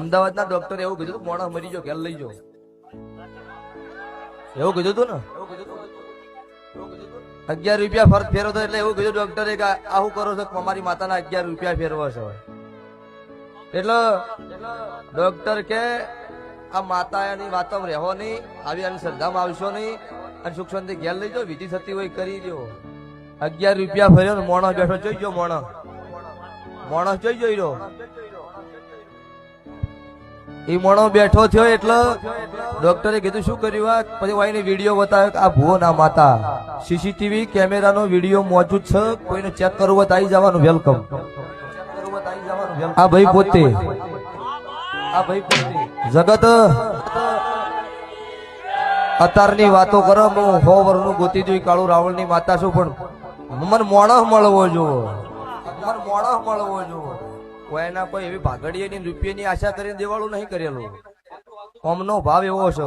અમદાવાદના ડોક્ટર એવું કીધું મોણા મરી જો ઘેર લઈ જાઓ એવું કીધું હતું ને 11 રૂપિયા ફરક ફેરવતો એટલે એવું કીધું ડોક્ટરે કે આવું કરો છો અમારી માતાના 11 રૂપિયા ફેરવો છો એટલે ડોક્ટર કે આ માતાની વાતમાં રહેવો નહીં આવી આની શ્રદ્ધામાં આવશો નહીં અને સુખ શાંતિ ઘેર લઈ જાઓ વિધિ થતી હોય કરી દો 11 રૂપિયા ફર્યો ને મોણો બેઠો જોઈ ગયો મોણસ જોઈ જોઈ એ મોણો બેઠો થયો એટલે ડોક્ટરે કીધું શું કર્યું પછી વાઈને વિડીયો બતાવ્યો કે આ ભુવો ના માતા સીસીટીવી કેમેરાનો વિડીયો મોજૂદ છે કોઈને ચેક કરવું હોય તો આવી જવાનું વેલકમ આ ભાઈ પોતે જગત અતારની વાતો કરો હું 100 વર્ષનું ગોતી જોઈ કાળુ રાવળ ની માતા છું પણ મને મોણસ મળવો જોવો કોઈના કોઈ એવી ભાગડીએ ની રૂપિયાની આશા કરીને દેવાળું નહીં કરેલું કોમનો ભાવ એવો છે